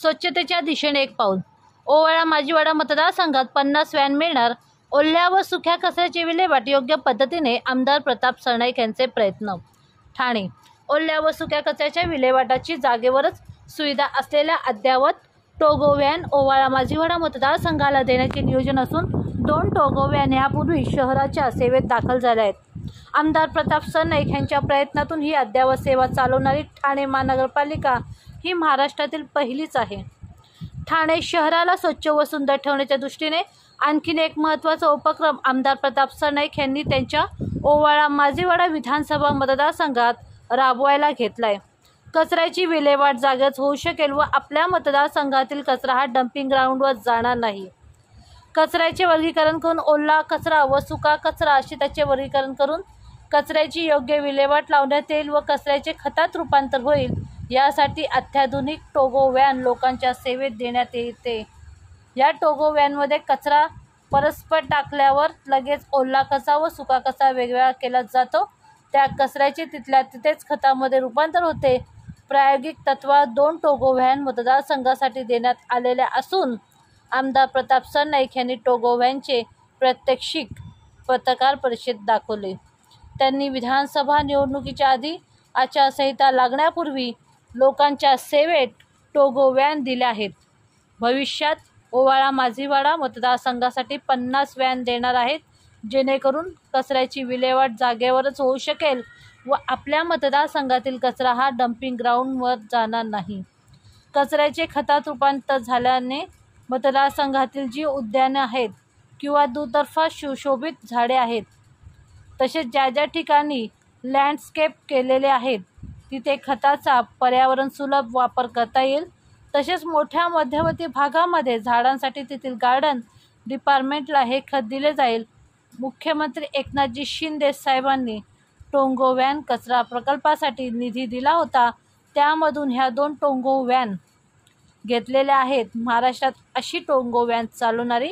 स्वच्छतेच्या दिशेने एक पाऊल। ओवाळा माजीवाडा मतदारसंघात 50 व्हॅन मिळणार। ओल्या व सुक्या कचऱ्याची विल्हेवाट योग्य पद्धतीने आमदार प्रताप सरनाईक यांचे प्रयत्न। ठाणे ओल्या व सुक्या कचऱ्याच्या विल्हेवाटाची जागेवरच सुविधा असलेल्या अद्ययावत टोगो व्हॅन ओवाळा माजीवाडा मतदारसंघाला देण्याचे नियोजन असून 2 टोगो व्हॅन यापूर्वी शहराच्या सेवेत दाखल झाल्या आहेत। आमदार प्रताप सरनाईक यांच्या प्रयत्नातून ही अद्ययावत सेवा चालवणारी ठाणे महानगरपालिका ही महाराष्ट्रातील पहिलीच आहे। ठाणे शहराला स्वच्छ व सुंदर ठेवण्याच्या दृष्टीने आणखीन एक महत्त्वाचा उपक्रम आमदार प्रताप सरनाईक यांनी त्यांच्या ओवाळा माजीवाडा विधानसभा मतदारसंघात राबवायला घेतलाय। कचऱ्याची विल्हेवाट जागेच होऊ शकेल व आपल्या मतदारसंघातील कचरा हा डम्पिंग ग्राउंडवर जाणार नाही। कचऱ्याचे वर्गीकरण करून ओला कचरा व सुका कचरा असे त्याचे वर्गीकरण करून कचऱ्याची योग्य विल्हेवाट लावण्यात येईल व कचऱ्याचे खतात रूपांतर होईल। यासाठी अत्याधुनिक टोगो व्हॅन लोकांच्या सेवेत देण्यात येते। या टोगो व्हॅनमध्ये कचरा परस्पर टाकल्यावर लगेच ओला कचरा व सुका कचरा वेगवेगळा केला जातो। त्या कचऱ्याचे तिथल्या तिथेच खतामध्ये रूपांतर होते। प्रायोगिक तत्वावर 2 टोगो व्हॅन मतदारसंघासाठी देण्यात आलेल्या असून आमदार प्रताप सरनाईक यांनी टोगो व्हॅनचे प्रात्यक्षिक पत्रकार परिषदेत दाखवले। त्यांनी विधानसभा निवडणुकीच्या आधी आचारसंहिता लागण्यापूर्वी लोकांच्या सेवेत टोगो व्हॅन दिल्या आहेत। भविष्यात ओवाळा माजीवाडा मतदारसंघासाठी 50 व्हॅन देणार आहेत, जेणेकरून कचऱ्याची विल्हेवाट जागेवरच होऊ शकेल व आपल्या मतदारसंघातील कचरा हा डम्पिंग ग्राउंडवर जाणार नाही। कचऱ्याचे खतात रूपांतर झाल्याने मतदारसंघातील जी उद्याने आहेत किंवा दुतर्फा सुशोभित झाडे आहेत, तसेच ज्या ठिकाणी लँडस्केप केलेले आहेत तिथे खताचा पर्यावरण सुलभ वापर करता येईल। तसेच मोठ्या मध्यवर्ती भागामध्ये झाडांसाठी तेथील गार्डन डिपार्टमेंटला हे खत दिले जाईल। मुख्यमंत्री एकनाथजी शिंदे साहेबांनी टोगो व्हॅन कचरा प्रकल्पासाठी निधी दिला होता, त्यामधून ह्या 2 टोगो व्हॅन घेतलेल्या आहेत। महाराष्ट्रात अशी टोगो व्हॅन चालवणारी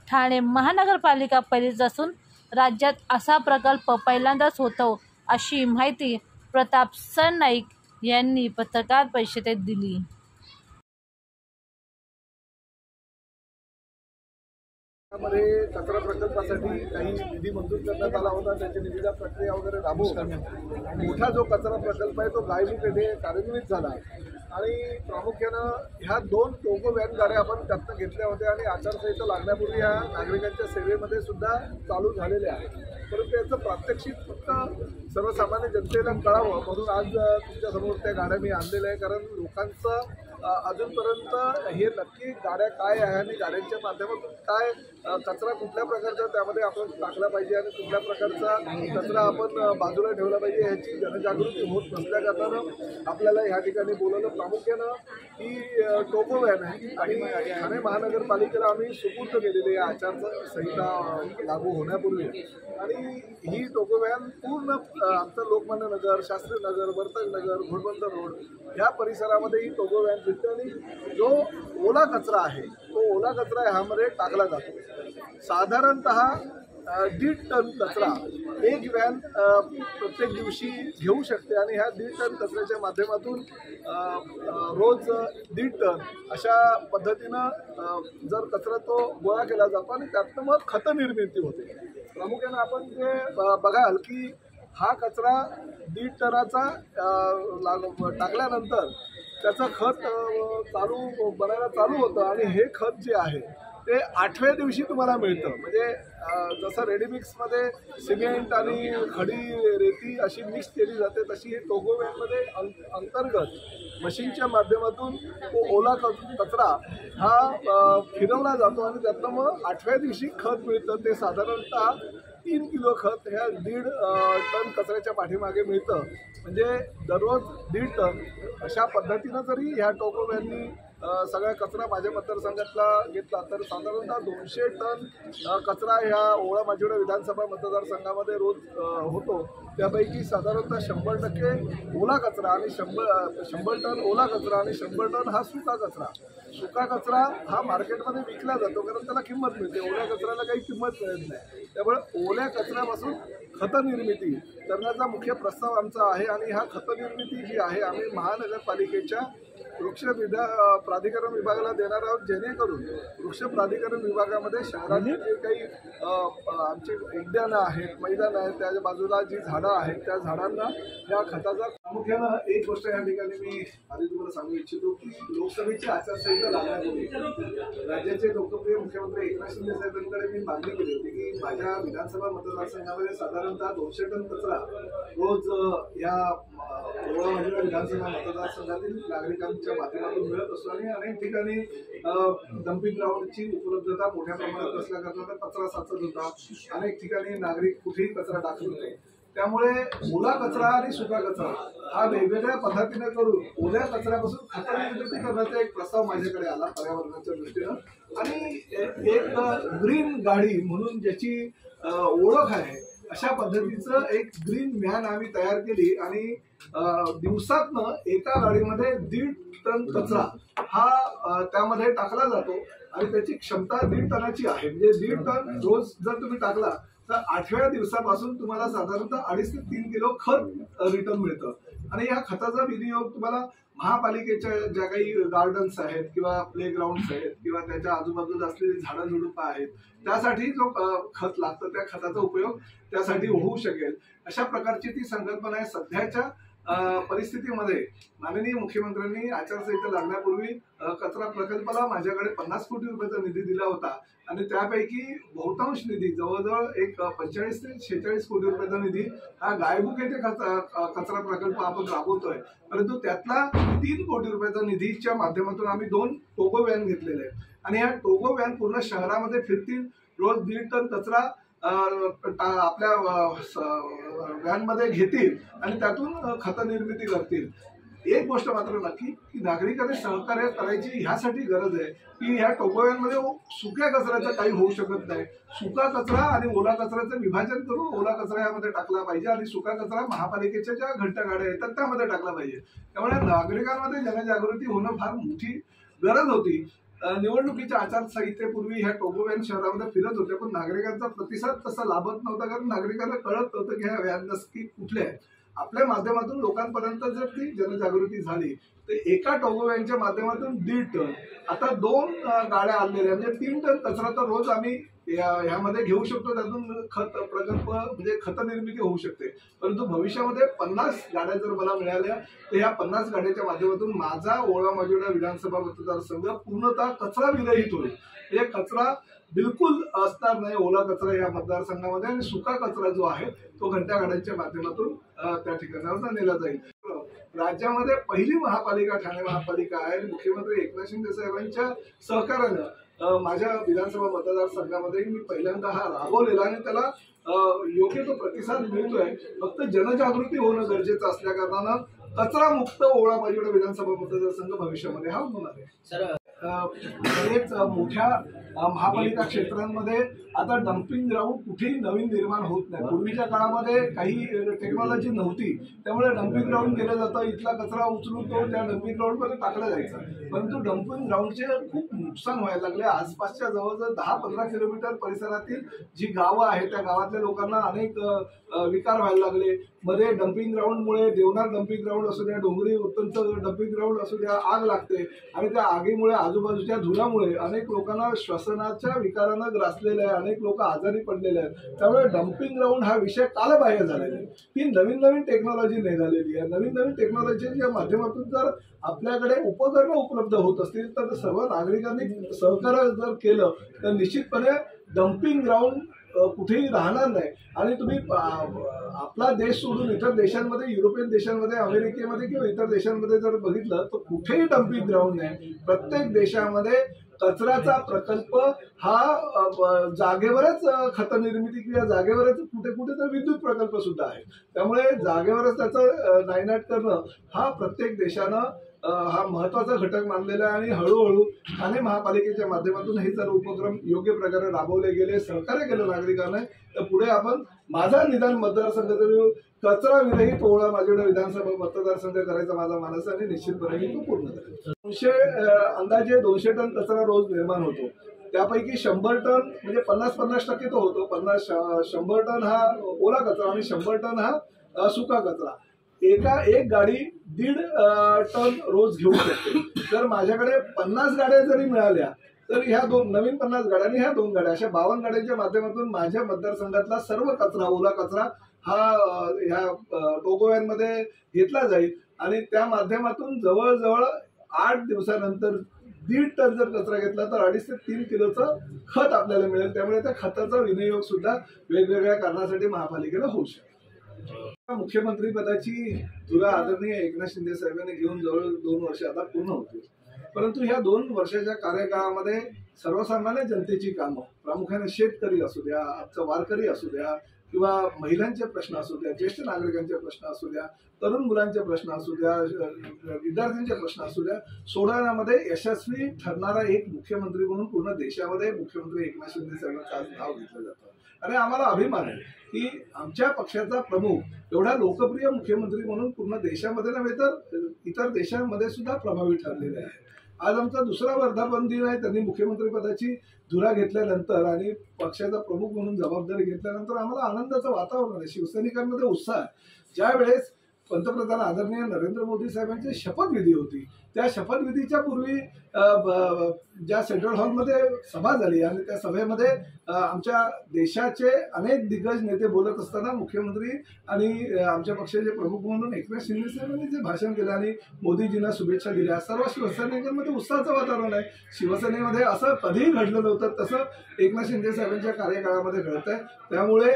ठाणे महानगरपालिका पहिलीच असून राज्यात असा प्रकल्प पहिल्यांदाच होतो, अशी माहिती प्रताप सरनाईक यांनी पत्रकार परिषदेत दिली। मध्ये कचरा प्रकल्पासाठी काही निधी मंजूर करण्यात आला होता। त्याची निविदा प्रक्रिया वगैरे राबवून मोठा जो कचरा प्रकल्प आहे तो गायमुखेडे कार्यान्वित झाला आणि प्रामुख्यानं ह्या 2 टोगो व्हॅन गाड्या आपण त्यातनं घेतल्या होत्या आणि आचारसंहिता लागण्यापूर्वी या नागरिकांच्या सेवेमध्ये सुद्धा चालू झालेल्या आहेत। परंतु याचं प्रात्यक्षिक फक्त सर्वसामान्य जनतेला कळावं म्हणून आज तुमच्यासमोर त्या गाड्या मी आणलेल्या आहे। कारण लोकांचं अजूनपर्यंत हे नक्की गाड्या काय आहे आणि गाड्यांच्या माध्यमातून काय कचरा कुठल्या प्रकारचा त्यामध्ये आपण टाकला पाहिजे आणि कुठल्या प्रकारचा कचरा आपण बाजूला ठेवला पाहिजे ह्याची जनजागृती होत नसल्याकारणानं आपल्याला ह्या ठिकाणी बोलवलं। प्रामुख्यानं ही टोगो व्हॅन आहे आणि ठाणे महानगरपालिकेला आम्ही सुपूर्द केलेली आहे आचारसंहिता लागू होण्यापूर्वी। आणि ही टोगो व्हॅन पूर्ण आमचं लोकमान्य नगर, शास्त्री नगर, वर्तक नगर, घोडबंदर रोड ह्या परिसरामध्ये ही टोगो व्हॅन फिरते आणि जो ओला कचरा आहे तो ओला कचरा ह्यामध्ये टाकला जातो। साधारणतः 1.5 टन कचरा एक व्हॅन प्रत्येक दिवशी घेऊ शकते आणि ह्या 1.5 टन कचऱ्याच्या माध्यमातून रोज 1.5 टन अशा पद्धतीनं जर कचरा तो गोळा केला जातो आणि त्यातनं मग खत निर्मिती होते। प्रामुख्यानं आपण जे बघाल की हा कचरा 1.5 टनाचा टाकल्यानंतर त्याचं खत बनायला चालू होतं आणि हे खत जे आहे ते 8व्या दिवशी तुम्हाला मिळतं। म्हणजे जसं रेडीमिक्समध्ये सिमेंट आणि खडी रेती अशी मिक्स केली जाते तशी हे टोगो व्हॅनमध्ये अंतर्गत मशीनच्या माध्यमातून तो ओला कचरा हा फिरवला जातो आणि त्यातनं मग 8व्या दिवशी खत मिळतं। ते साधारणतः 3 किलो खत ह्या 1.5 टन कचऱ्याच्या पाठीमागे मिळतं। म्हणजे दररोज 1.5 टन अशा पद्धतीनं जरी ह्या टोगो व्हॅननी सगळा कचरा माझ्या मतदारसंघातला घेतला तर साधारणतः 200 टन कचरा ह्या ओवाळा माजीवाडा विधानसभा मतदारसंघामध्ये रोज होतो। त्यापैकी साधारणतः 100% ओला कचरा आणि 100 टन ओला कचरा आणि 100 टन हा सुका कचरा। सुका कचरा हा मार्केटमध्ये विकला जातो कारण त्याला किंमत मिळते, ओल्या कचऱ्याला काही किंमत मिळत नाही। त्यामुळे ओल्या कचऱ्यापासून खतनिर्मिती करण्याचा मुख्य प्रस्ताव आमचा आहे आणि ह्या खतनिर्मिती जी आहे आम्ही महानगरपालिकेच्या प्राधिकरण विभागाला देणार आहोत, जेणेकरून वृक्ष प्राधिकरण विभागामध्ये शहरातील जे काही आमची उद्यानं आहेत, मैदानं आहेत, त्याच्या बाजूला जी झाडं आहेत त्या झाडांना या खताचा प्रामुख्यानं एक गोष्ट या ठिकाणी मी आधी तुम्हाला सांगू इच्छितो की लोकसभेची आचारसंहिता लागण्यापूर्वी राज्याचे लोकप्रिय मुख्यमंत्री एकनाथ शिंदे साहेबांकडे मी मागणी केली होती की माझ्या विधानसभा मतदारसंघामध्ये साधारणतः 200 टन कचरा रोज या ओळा विधानसभा मतदारसंघातील नागरिकांच्या माध्यमातून मिळत असतो आणि अनेक ठिकाणी डम्पिंग ग्राउंडची उपलब्धता मोठ्या प्रमाणात असल्याकारणाने कचरा साचत होता. अनेक ठिकाणी नागरिक कुठेही कचरा टाकत होते. त्यामुळे ओला कचरा आणि सुका कचरा हा वेगवेगळ्या पद्धतीने करून ओल्या कचऱ्यापासून खतनिर्मिती करण्याचा एक प्रस्ताव माझ्याकडे आला पर्यावरणाच्या दृष्टीनं आणि एक ग्रीन गाडी म्हणून ज्याची ओळख आहे अशा पद्धतीचं एक ग्रीन व्हॅन आम्ही तयार केली आणि दिवसातनं एका गाडीमध्ये 1.5 टन कचरा हा त्यामध्ये टाकला जातो आणि त्याची क्षमता 1.5 टनाची आहे. म्हणजे 1.5 टन रोज जर तुम्ही टाकला तर 8व्या दिवसापासून तुम्हाला साधारणतः 2.5 ते 3 किलो खत रिटर्न मिळतं. आणि या खताचा विनियोग तुम्हाला महापालिकेच्या ज्या काही गार्डन्स आहेत किंवा प्ले ग्राउंड्स आहेत किंवा त्याच्या आजूबाजूला असलेली झाडं झुडुपं आहेत त्यासाठी जो खत लागतं त्या खताचा उपयोग त्यासाठी होऊ शकेल. अशा प्रकारची ती संकल्पना आहे. सध्याच्या परिस्थितीमध्ये माननीय मुख्यमंत्र्यांनी आचारसंहिता लागण्यापूर्वी कचरा प्रकल्पाला माझ्याकडे 50 कोटी रुपयाचा निधी दिला होता आणि त्यापैकी बहुतांश निधी जवळजवळ एक 45 ते 46 कोटी रुपयाचा निधी हा गायमुख येथे कचरा प्रकल्प आपण राबवतोय. परंतु त्यातला 3 कोटी रुपयाचा निधीच्या माध्यमातून आम्ही 2 टोगो व्हॅन घेतलेले आहेत आणि ह्या टोगो व्हॅन पूर्ण शहरामध्ये फिरतील. रोज 1.5 टन कचरा आपल्या व्हॅनमध्ये घेतील आणि त्यातून खतनिर्मिती करतील. एक गोष्ट मात्र नक्की की नागरिकांनी सहकार्य करायची ह्यासाठी गरज आहे की ह्या टोगो व्हॅनमध्ये सुक्या कचऱ्याचं काही होऊ शकत नाही. सुका कचरा आणि ओला कचऱ्याचं विभाजन करून ओला कचरा यामध्ये टाकला पाहिजे आणि सुका कचरा महापालिकेच्या ज्या घंटा गाड्या येतात त्यामध्ये टाकला पाहिजे. त्यामुळे नागरिकांमध्ये जनजागृती होणं फार मोठी गरज होती. निवडणुकीच्या आचारसंहितेपूर्वी ह्या टोगो व्हॅन शहरामध्ये फिरत होत्या पण नागरिकांचा प्रतिसाद तसा लाभत नव्हता कारण नागरिकांना कळत नव्हतं की ह्या व्हॅन नक्की कुठल्या आहेत. आपल्या माध्यमातून लोकांपर्यंत जर ती जनजागृती झाली तर एका टोगो व्हॅनच्या माध्यमातून 1.5 टन आता 2 गाड्या आणलेल्या म्हणजे 3 टन कचरा तर रोज आम्ही ह्यामध्ये घेऊ शकतो. त्यातून खत प्रकल्प म्हणजे खतनिर्मिती होऊ शकते. परंतु भविष्यामध्ये 50 गाड्या जर मला मिळाल्या तर ह्या 50 गाड्याच्या माध्यमातून माझा ओळा माजिवडा विधानसभा मतदारसंघ पूर्णतः कचरा विरहित होईल. म्हणजे कचरा बिलकुल असणार नाही ओला कचरा या मतदारसंघामध्ये आणि सुका कचरा जो आहे तो घंटा गाड्यांच्या माध्यमातून त्या ठिकाणावर नेला जाईल. राज्यामध्ये पहिली महापालिका ठाणे महापालिका आहे आणि मुख्यमंत्री एकनाथ शिंदे साहेबांच्या सहकार्यानं माझ्या विधानसभा मतदारसंघामध्ये मी पहिल्यांदा हा राबवलेला आणि त्याला योग्य तो प्रतिसाद मिळतोय. फक्त जनजागृती होणं गरजेचं असल्या कारणानं कचरा मुक्त ओळा माजिवडा विधानसभा मतदारसंघ भविष्यामध्ये हा होणार आहे. सर बरेच मोठ्या महापालिका क्षेत्रांमध्ये आता डम्पिंग ग्राउंड कुठेही नवीन निर्माण होत नाही. पूर्वीच्या काळामध्ये काही टेक्नॉलॉजी नव्हती त्यामुळे डम्पिंग ग्राउंड केलं जातं. इथला कचरा उचलून तो त्या डम्पिंग ग्राउंडमध्ये टाकला जायचा. परंतु डम्पिंग ग्राउंडचे खूप नुकसान व्हायला लागले. आसपासच्या जवळजवळ 10-15 किलोमीटर परिसरातील जी गावं आहेत त्या गावातल्या लोकांना अनेक विकार व्हायला लागले. मध्ये डम्पिंग ग्राउंडमुळे देवनार डम्पिंग ग्राउंड असू द्या, डोंगरी उत्तमचं डम्पिंग ग्राउंड असू द्या, आग लागते आणि त्या आगीमुळे आजूबाजूच्या धुरामुळे अनेक लोकांना श्वसनाच्या विकारानं ग्रासलेले आहे. अनेक लोक आजारी पडलेले आहेत. त्यामुळे डम्पिंग ग्राउंड हा विषय कालबाह्य झालेला आहे. ही नवीन टेक्नॉलॉजी निघालेली आहे. नवीन टेक्नॉलॉजीच्या माध्यमातून जर आपल्याकडे उपकरणं उपलब्ध होत असतील तर सर्व नागरिकांनी सहकार्य जर केलं तर निश्चितपणे डम्पिंग ग्राउंड कुठेही राहणार नाही. आणि तुम्ही आपला देश सोडून इतर देशांमध्ये, युरोपियन देशांमध्ये, अमेरिकेमध्ये किंवा इतर देशांमध्ये जर बघितलं तर कुठेही डम्पिंग ग्राउंड नाही. प्रत्येक देशामध्ये कचऱ्याचा प्रकल्प हा जागेवरच खतनिर्मिती किंवा जागेवरच कुठे तर विद्युत प्रकल्प सुद्धा आहे. त्यामुळे जागेवरच त्याचं नायनाट करणं हा प्रत्येक देशानं हा महत्वाचा घटक मानलेला आहे. आणि हळूहळू ठाणे महापालिकेच्या माध्यमातून हे सर्व उपक्रम योग्य प्रकारे राबवले गेले, सहकार्य केलं नागरिकांना. तर पुढे आपण माझा निदान मतदारसंघ कचरा विरहित ओळा माजिवडा विधानसभा मतदारसंघ करायचा माझा मानस आहे आणि निश्चितपणे मी तो पूर्ण करेल. अंदाजे 200 टन कचरा रोज निर्माण होतो. त्यापैकी 100 टन म्हणजे 50-50% तो होतो. 100 टन हा ओला कचरा आणि 100 टन हा सुका कचरा. एक गाडी 1.5 टन रोज घेऊ शकते. जर माझ्याकडे 50 गाड्या जरी मिळाल्या तर ह्या नवीन 50 गाड्या आणि ह्या 2 गाड्या अशा 52 गाड्यांच्या माध्यमातून माझ्या मतदारसंघातला सर्व कचरा, ओला कचरा हा ह्या टोगोव्हॅनमध्ये घेतला जाईल आणि त्या माध्यमातून जवळजवळ 8 दिवसानंतर 1.5 टन जर कचरा घेतला तर 2.5 ते 3 किलोचं खत आपल्याला मिळेल. त्यामुळे त्या खताचा विनियोग सुद्धा वेगवेगळ्या कारणासाठी महापालिकेला होऊ शकतो. मुख्यमंत्री पदाची धुरा आदरणीय एकनाथ शिंदे साहेबांनी घेऊन जवळ 2 वर्ष आता पूर्ण होतील. परंतु ह्या 2 वर्षाच्या कार्यकाळामध्ये सर्वसामान्य जनतेची कामं, प्रामुख्याने शेतकरी असू द्या, आमचा वारकरी असू द्या किंवा महिलांचे प्रश्न असू द्या, ज्येष्ठ नागरिकांचे प्रश्न असू द्या, तरुण मुलांचे प्रश्न असू द्या, विद्यार्थ्यांचे प्रश्न असू द्या, सोडवण्यामध्ये यशस्वी ठरणारा एक मुख्यमंत्री म्हणून पूर्ण देशामध्ये मुख्यमंत्री एकनाथ शिंदे साहेबांचं आज नाव घेतलं जातं. आणि आम्हाला अभिमान आहे की आमच्या पक्षाचा प्रमुख एवढा लोकप्रिय मुख्यमंत्री म्हणून पूर्ण देशामध्ये नव्हे तर इतर देशांमध्ये सुद्धा प्रभावी ठरलेले आहे. आज आमचा 2रा वर्धापन दिन आहे. त्यांनी मुख्यमंत्री पदाची धुरा घेतल्यानंतर आणि पक्षाचा प्रमुख म्हणून जबाबदारी घेतल्यानंतर आम्हाला आनंदाचं वातावरण आहे. शिवसैनिकांमध्ये उत्साह आहे. ज्या वेळेस पंतप्रधान आदरणीय नरेंद्र मोदी साहेबांची शपथविधी होती त्या शपथविधीच्या पूर्वी ज्या सेंट्रल हॉलमध्ये सभा झाली आणि त्या सभेमध्ये आमच्या देशाचे अनेक दिग्गज नेते बोलत असताना मुख्यमंत्री आणि आमच्या पक्षाचे प्रमुख म्हणून एकनाथ शिंदे साहेबांनी जे भाषण केलं आणि मोदीजींना शुभेच्छा दिल्या, सर्व शिवसैनिकांमध्ये उत्साहाचं वातावरण आहे. शिवसेनेमध्ये असं कधीही घडलं नव्हतं तसं एकनाथ शिंदे साहेबांच्या कार्यकाळामध्ये घडतंय. त्यामुळे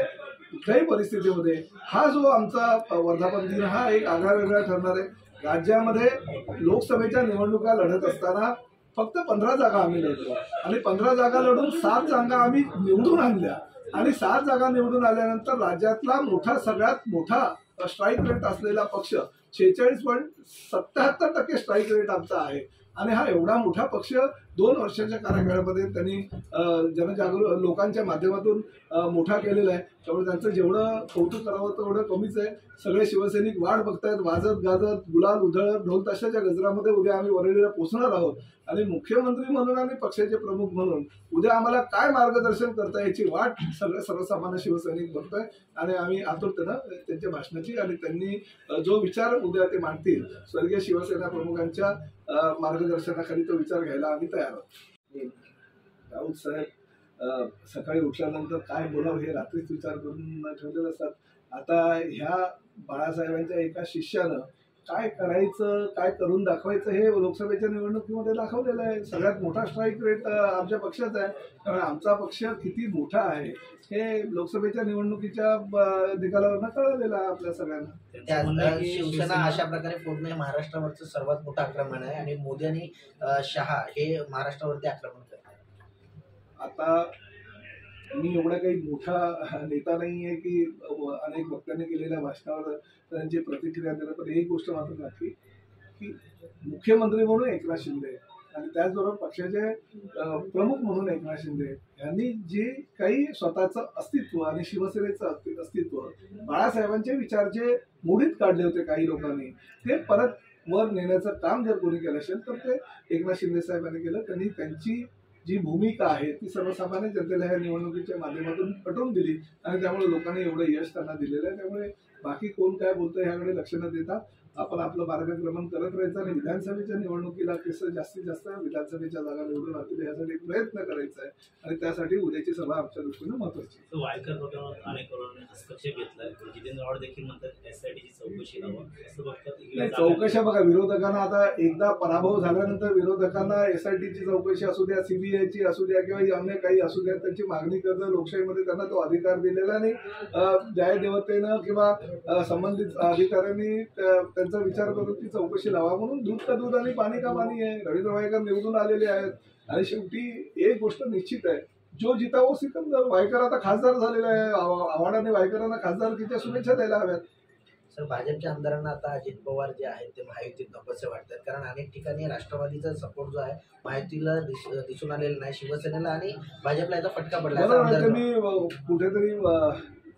कुठल्याही परिस्थितीमध्ये हा जो आमचा वर्धापन दिन हा एक आगळावेगळा ठरणार आहे. राज्यामध्ये लोकसभेच्या निवडणुका लढत असताना फक्त 15 जागा आम्ही लढलो आणि 15 जागा लढून 7 जागा आम्ही निवडून आणल्या आणि 7 जागा निवडून आल्यानंतर राज्यातला सगळ्यात मोठा स्ट्राईक रेट असलेला पक्ष 46.77% स्ट्राईक रेट आमचा आहे. आणि हा एवढा मोठा पक्ष 2 वर्षाच्या कार्यकाळामध्ये त्यांनी लोकांच्या माध्यमातून मोठा केलेला आहे. त्यामुळे त्यांचं जेवढं कौतुक करावं तेवढं कमीच आहे. सगळे शिवसैनिक वाट बघतायत, वाजत गाजत, गुलाल उधळत, ढोल ताशाच्या गजरामध्ये उद्या आम्ही वरळीला पोहोचणार आहोत आणि मुख्यमंत्री म्हणून आणि पक्षाचे प्रमुख म्हणून उद्या आम्हाला काय मार्गदर्शन करता याची वाट सर्वसामान्य शिवसैनिक बघतोय आणि आम्ही आतुरतेनं त्यांच्या भाषणाची आणि त्यांनी जो विचार उद्या ते मांडतील स्वर्गीय शिवसेना प्रमुखांच्या मार्गदर्शनाखाली तो विचार घ्यायला आम्ही तयार आहोत. राऊत साहेब सकाळी उठल्यानंतर काय बोलावं हे रात्रीच विचार करून ठेवलेले असतात. आता ह्या बाळासाहेबांच्या एका शिष्यानं काय करायचं, काय करून दाखवायचं हे लोकसभेच्या निवडणुकीमध्ये दाखवलेलं आहे. सगळ्यात मोठा स्ट्राईक रेट आमच्या पक्षाचा आहे. कारण आमचा पक्ष किती मोठा आहे हे लोकसभेच्या निवडणुकीच्या निकालावरनं कळलेलं आहे आपल्या सगळ्यांना. शिवसेना अशा प्रकारे फोडणे महाराष्ट्रावरचं सर्वात मोठं आक्रमण आहे आणि मोदी आणि शहा हे महाराष्ट्रावरती आक्रमण करतात. आता मी एवढा काही मोठा नेता नाही आहे की अनेक वक्त्यांनी केलेल्या भाषणावर त्यांची प्रतिक्रिया देणं. पण एक गोष्ट मात्र नक्की की मुख्यमंत्री म्हणून एकनाथ शिंदे आणि त्याचबरोबर पक्षाचे प्रमुख म्हणून एकनाथ शिंदे यांनी जे काही स्वतःचं अस्तित्व आणि शिवसेनेचं अस्तित्व बाळासाहेबांचे विचार जे मोडीत काढले होते काही लोकांनी ते परत वर नेण्याचं काम जर कोणी केलं असेल तर ते एकनाथ शिंदे साहेबांनी केलं. त्यांनी त्यांची जी भूमिका आहे ती सर्वसामान्य जनतेला ह्या निवडणुकीच्या माध्यमातून पटवून दिली आणि त्यामुळे लोकांनी एवढं यश त्यांना दिलेलं आहे. त्यामुळे बाकी कोण काय बोलतंय ह्याकडे लक्ष न देता आपण आपलं मार्गक्रमण करत राहायचं आणि विधानसभेच्या निवडणुकीला कसं जास्तीत जास्त विधानसभेच्या जागा निवडून राहतील यासाठी प्रयत्न करायचा आहे आणि त्यासाठी उद्याची सभा आमच्या दृष्टीनं महत्वाची. वायकर प्रकरणात अनेक हस्तक्षेप घेतलाय. जितेंद्र आव्हाड देखील म्हणतात एसआयटीची चौकशी लावा असं बघतात. चौकशा बघा, विरोधकांना आता एकदा पराभव झाल्यानंतर विरोधकांना एसआयटीची चौकशी असू द्या, सीबीआयची असू द्या किंवा अन्य काही असू द्या त्यांची मागणी करणं लोकशाहीमध्ये त्यांना तो अधिकार दिलेला नाही. न्यायदेवतेनं किंवा संबंधित अधिकाऱ्यांनी त्यांचा विचार करून ती चौकशी लावा. म्हणून दूध का दूध आणि पाणी का पाणी आहे. रवींद्र वायकर निवडून आलेले आहेत आणि शेवटी एक गोष्ट निश्चित आहे, जो जिता वो सिकंदर. वायकर आता खासदार झालेला आहे. आव्हाडाने वायकरांना खासदारकीच्या शुभेच्छा द्यायला हव्यात. सर, भाजपच्या आमदारांना आता अजित पवार जे आहेत ते महायुतीत नकोसे वाटतात, कारण अनेक ठिकाणी राष्ट्रवादीचा सपोर्ट जो आहे महायुतीला दिसून आलेला नाही. शिवसेनेला आणि भाजपला याचा फटका पडला. मी कुठेतरी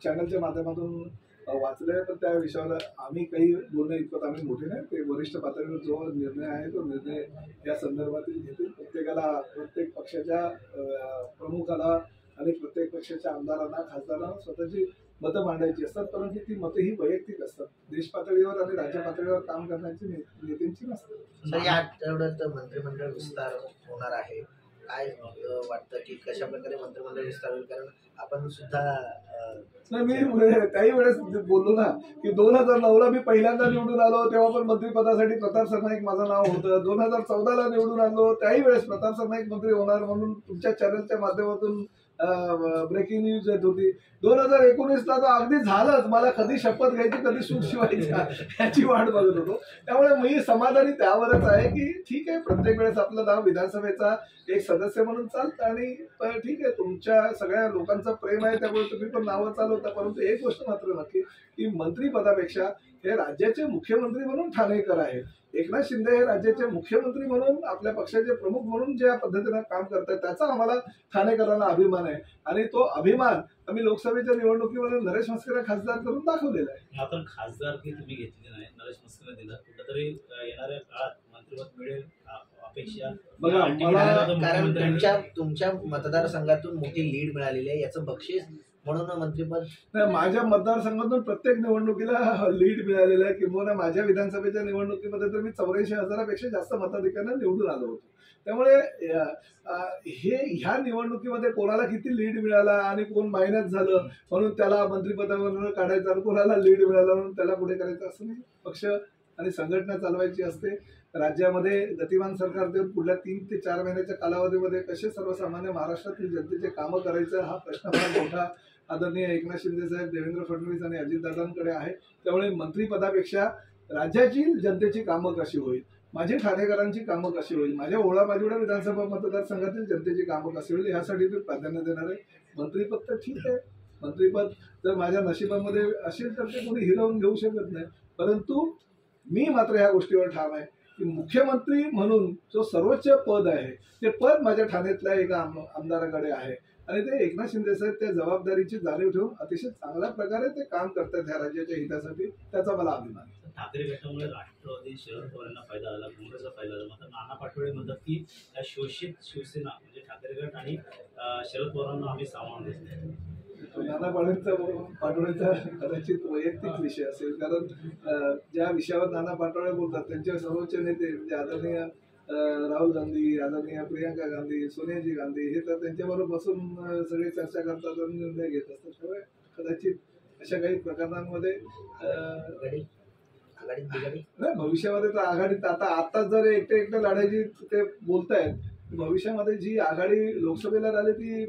चॅनलच्या माध्यमातून वाचले, पण त्या विषयावर आम्ही काही बोलणं इतपत आम्ही मोठे नाही. ते वरिष्ठ पातळीवर जो निर्णय आहे तो निर्णय या संदर्भातील घेतील. प्रत्येक पक्षाच्या प्रमुखाला आणि प्रत्येक पक्षाच्या आमदारांना, खासदारांना स्वतःची मतं मांडायची असतात, परंतु ती मतं ही वैयक्तिक असतात. देश पातळीवर आणि राज्य पातळीवर काम करण्याची नेत्यांची नसतात. तर या आठवड्यात मंत्रिमंडळ विस्तार होणार आहे. काय वाटतं की कशा प्रकारे मंत्रिमंडळ विस्तार होईल? कारण आपण सुद्धा नाही, मी त्याही वेळेस बोललो ना की 2009ला मी पहिल्यांदा निवडून आलो, तेव्हा पण मंत्रिपदासाठी प्रताप सरनाईक माझं नाव होतं. 2014ला निवडून आलो, त्याही वेळेस प्रताप सरनाईक मंत्री होणार म्हणून तुमच्या चॅनलच्या माध्यमातून ब्रेकिंग न्यूज येत होती. 2019ला तर अगदी झालंच. मला कधी शपथ घ्यायची, कधी सूट शिवायची याची वाट बघत होतो. त्यामुळे मी समाधानी त्यावरच आहे की ठीक आहे, प्रत्येक वेळेस आपलं नाव विधानसभेचा एक सदस्य म्हणून चालतं आणि ठीक आहे, तुमच्या सगळ्या लोकांचं प्रेम आहे त्यामुळे तुम्ही पण नावं चालवता. परंतु एक गोष्ट मात्र नक्की की मंत्रिपदापेक्षा हे राज्याचे मुख्यमंत्री म्हणून ठाणेकर आहे. एकनाथ शिंदे हे राज्याचे मुख्यमंत्री म्हणून, आपल्या पक्षाचे प्रमुख म्हणून ज्या पद्धतीनं काम करतात त्याचा आम्हाला ठाणेकरांना अभिमान आहे. आणि तो अभिमान आम्ही लोकसभेच्या निवडणुकीमध्ये नरेश म्हस्केला खासदार करून दाखवलेला आहे. मात्र खासदारकी तुम्ही घेतली नाही, नरेश म्हस्केला दिला. कुठेतरी येणाऱ्या काळात मंत्रिपद मिळेल अपेक्षा बघा, कारण तुमच्या मतदारसंघातून मोठी लीड मिळालेली आहे, याचं बक्षीस म्हणून मंत्रिपद. माझ्या मतदारसंघातून प्रत्येक निवडणुकीला लीड मिळालेलं आहे. किंवा माझ्या विधानसभेच्या निवडणुकीमध्ये तर मी 84,000पेक्षा जास्त मताधिक्यानं निवडून आलो होतो. त्यामुळे ह्या निवडणुकीमध्ये कोणाला किती लीड मिळाला आणि कोण मायनस झालं म्हणून त्याला मंत्रिपदावरून काढायचं आणि कोणाला लीड मिळाला म्हणून त्याला पुढे करायचं असं नाही. पक्ष आणि संघटना चालवायची असते. राज्यामध्ये गतिमान सरकार देऊन पुढल्या 3 ते 4 महिन्याच्या कालावधीमध्ये कसे सर्वसामान्य महाराष्ट्रातील जनतेचे कामं करायचं हा प्रश्न फार मोठा आदरणीय एकनाथ शिंदे साहेब, देवेंद्र फडणवीस आणि अजितदादांकडे आहे. त्यामुळे मंत्रिपदापेक्षा राज्याची जनतेची कामं कशी होईल, माझी ठाणेकरांची कामं कशी होईल, माझ्या ओळा माजिवडा विधानसभा मतदारसंघातील जनतेची कामं कशी होईल यासाठी मी प्राधान्य देणार आहे. मंत्रिपद तर ठीक आहे, मंत्रिपद जर माझ्या नशिबामध्ये असेल तर ते कोणी हिरावून घेऊ शकत नाही. परंतु मी मात्र ह्या गोष्टीवर ठाम आहे की मुख्यमंत्री म्हणून जो सर्वोच्च पद आहे ते पद माझ्या ठाण्यातल्या एका आमदाराकडे आहे आणि ते एकनाथ शिंदे साहेब त्या जबाबदारीची जाणीव ठेवून अतिशय चांगल्या प्रकारे ते काम करतात ह्या राज्याच्या हितासाठी. त्याचा मला अभिमान आहे. ठाकरे गटामुळे राष्ट्रवादी शरद पवारांना फायदा झाला, काँग्रेसचा फायदा झाला. मात्र नाना पाटोळे म्हणतात की या शोषित शिवसेना म्हणजे ठाकरे गट आणि शरद पवारांना आम्ही सामावून घेतलं. नाना पाटोळेचा कदाचित वैयक्तिक विषय असेल, कारण ज्या विषयावर नाना पाटोळे बोलतात त्यांचे सर्वोच्च नेते म्हणजे आदरणीय राहुल गांधी, आदरणीय प्रियंका गांधी, सोनियाजी गांधी हे तर त्यांच्याबरोबर बसून सगळे चर्चा करतात आणि निर्णय घेत असतात. त्यामुळे कदाचित अशा काही प्रकरणांमध्ये नाही, भविष्यामध्ये तर आघाडीत आता जर एकटे लढायची ते बोलतायत, भविष्यामध्ये जी आघाडी लोकसभेला राहिली ती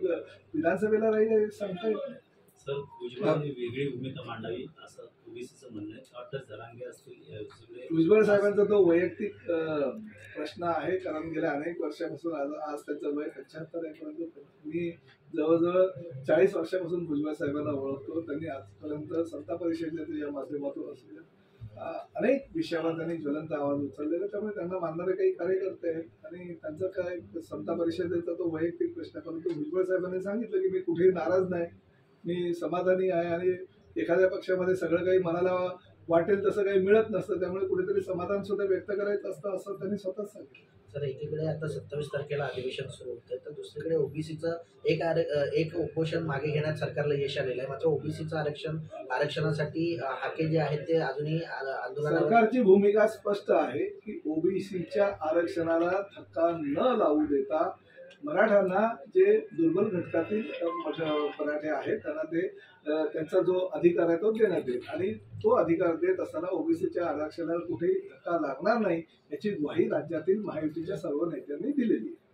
विधानसभेला राहील सांगता येत नाही. सर, भुजबळांनी वेगळी भूमिका मांडावी असं ओबीसीचं म्हणणं आहे. अटल जरांगे असतील, भुजबळ साहेबांचा तो वैयक्तिक प्रश्न आहे, कारण गेल्या अनेक वर्षापासून आज त्यांचं वय 75 आहे. परंतु मी जवळजवळ 40 वर्षापासून भुजबळ साहेबांना ओळखतो. त्यांनी आजपर्यंत समता परिषदेच्या माध्यमातून असलेल्या अनेक विषयावर त्यांनी ज्वलंत आवाज उचललेला. त्यामुळे त्यांना मानणारे काही कार्यकर्ते आहेत आणि त्यांचं काय समता परिषदेचा तो वैयक्तिक प्रश्न. परंतु भुजबळ साहेबांनी सांगितलं की मी कुठेही नाराज नाही, मी समाधानी आहे आणि एखाद्या पक्षामध्ये सगळं काही मनाला वाटेल तसं काही मिळत नसतं, त्यामुळे कुठेतरी समाधान सुद्धा व्यक्त करायचं असतं असं त्यांनी स्वतःच सांगितलं. सर, एकीकडे आता 27 तारखेला अधिवेशन सुरू होतं, तर दुसरीकडे ओबीसीचं एक उपोषण मागे घेण्यात सरकारला यश आलेलं आहे. मात्र ओबीसीचं आरक्षणासाठी हाके जे आहेत ते अजूनही आंदोलनावर. सरकारची भूमिका स्पष्ट आहे की ओबीसीच्या आरक्षणाला धक्का न लावू देता मराठ्यांना जे दुर्बल घटकातील मराठे आहेत त्यांना ते त्यांचा जो अधिकार आहे तो देण्यात येईल आणि तो अधिकार देत असताना ओबीसीच्या आरक्षणाला कुठेही धक्का लागणार नाही याची ग्वाही राज्यातील महायुतीच्या सर्व नेत्यांनी दिलेली आहे.